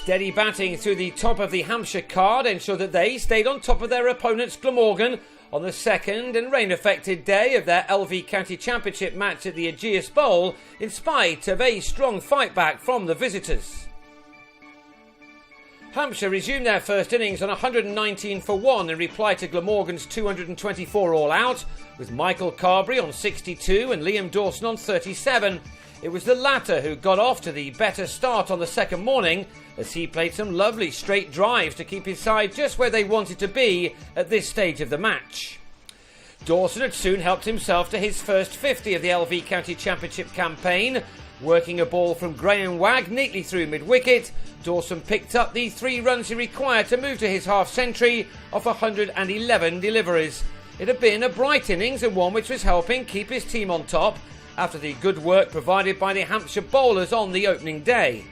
Steady batting through the top of the Hampshire card ensured that they stayed on top of their opponents Glamorgan on the second and rain-affected day of their LV County Championship match at the Ageas Bowl, in spite of a strong fight back from the visitors. Hampshire resumed their first innings on 119 for 1 in reply to Glamorgan's 224 all-out, with Michael Carberry on 62 and Liam Dawson on 37. It was the latter who got off to the better start on the second morning, as he played some lovely straight drives to keep his side just where they wanted to be at this stage of the match. Dawson had soon helped himself to his first 50 of the LV County Championship campaign. Working a ball from Graham Wagg neatly through mid-wicket, Dawson picked up the 3 runs he required to move to his half-century off 111 deliveries. It had been a bright innings and one which was helping keep his team on top after the good work provided by the Hampshire bowlers on the opening day.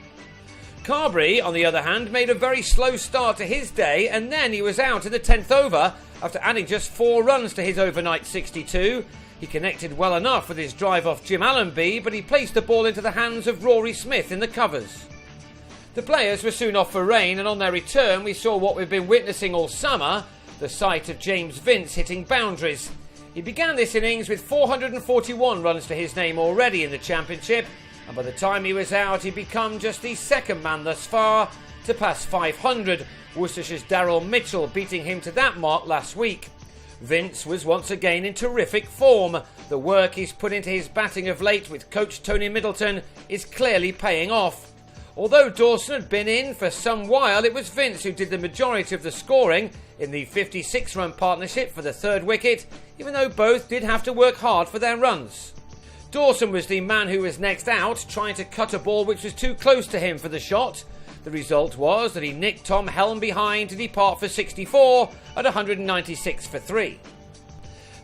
Carberry, on the other hand, made a very slow start to his day, and then he was out in the 10th over after adding just 4 runs to his overnight 62. He connected well enough with his drive off Jim Allenby, but he placed the ball into the hands of Rory Smith in the covers. The players were soon off for rain, and on their return we saw what we've been witnessing all summer, the sight of James Vince hitting boundaries. He began this innings with 441 runs to his name already in the championship, and by the time he was out he'd become just the second man thus far to pass 500, Worcestershire's Daryl Mitchell beating him to that mark last week. Vince was once again in terrific form. The work he's put into his batting of late with coach Tony Middleton is clearly paying off. Although Dawson had been in for some while, it was Vince who did the majority of the scoring in the 56-run partnership for the third wicket, even though both did have to work hard for their runs. Dawson was the man who was next out, trying to cut a ball which was too close to him for the shot. The result was that he nicked Tom Helm behind to depart for 64 at 196 for 3.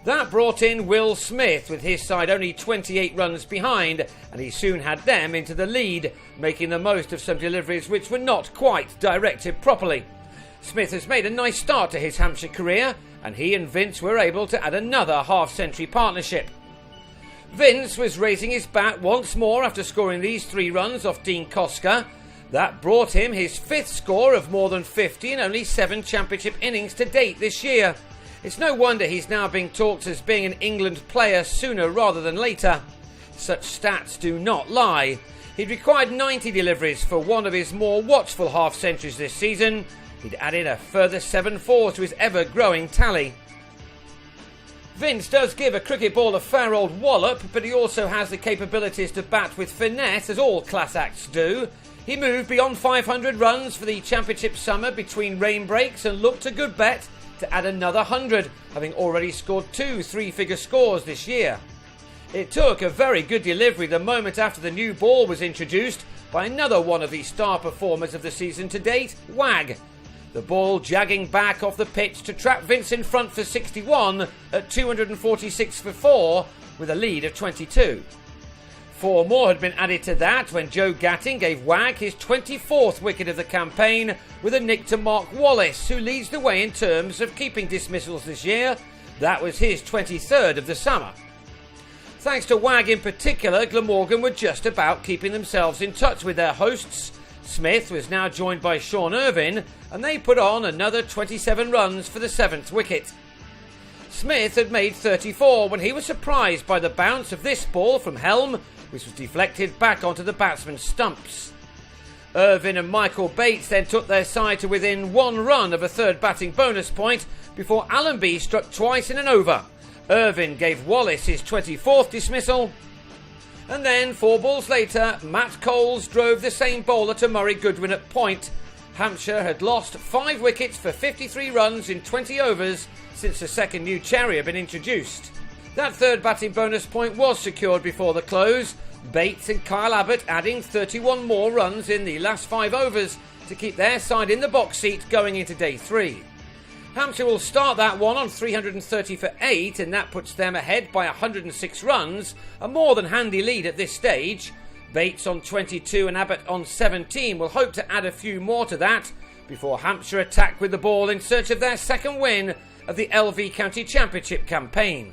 That brought in Will Smith, with his side only 28 runs behind, and he soon had them into the lead, making the most of some deliveries which were not quite directed properly. Smith has made a nice start to his Hampshire career, and he and Vince were able to add another half-century partnership. Vince was raising his bat once more after scoring these 3 runs off Dean Koska. That brought him his 5th score of more than 50 in only 7 championship innings to date this year. It's no wonder he's now being talked as being an England player sooner rather than later. Such stats do not lie. He'd required 90 deliveries for one of his more watchful half-centuries this season. He'd added a further 7-4 to his ever-growing tally. Vince does give a cricket ball a fair old wallop, but he also has the capabilities to bat with finesse, as all class acts do. He moved beyond 500 runs for the championship summer between rain breaks and looked a good bet to add another 100, having already scored 2 3-figure scores this year. It took a very good delivery the moment after the new ball was introduced by another one of the star performers of the season to date, Wagg. The ball jagging back off the pitch to trap Vince in front for 61 at 246 for 4 with a lead of 22. 4 more had been added to that when Joe Gatting gave Wagg his 24th wicket of the campaign with a nick to Mark Wallace, who leads the way in terms of keeping dismissals this year. That was his 23rd of the summer. Thanks to Wagg in particular, Glamorgan were just about keeping themselves in touch with their hosts. Smith was now joined by Sean Irvine, and they put on another 27 runs for the 7th wicket. Smith had made 34 when he was surprised by the bounce of this ball from Helm, which was deflected back onto the batsman's stumps. Irvine and Michael Bates then took their side to within 1 run of a 3rd batting bonus point before Allenby struck twice in an over. Irvine gave Wallace his 24th dismissal, and then 4 balls later, Matt Coles drove the same bowler to Murray Goodwin at point. Hampshire had lost 5 wickets for 53 runs in 20 overs since the second new cherry had been introduced. That 3rd batting bonus point was secured before the close, Bates and Kyle Abbott adding 31 more runs in the last 5 overs to keep their side in the box seat going into day 3. Hampshire will start that one on 330 for 8, and that puts them ahead by 106 runs, a more than handy lead at this stage. Bates on 22 and Abbott on 17 will hope to add a few more to that before Hampshire attack with the ball in search of their second win of the LV County Championship campaign.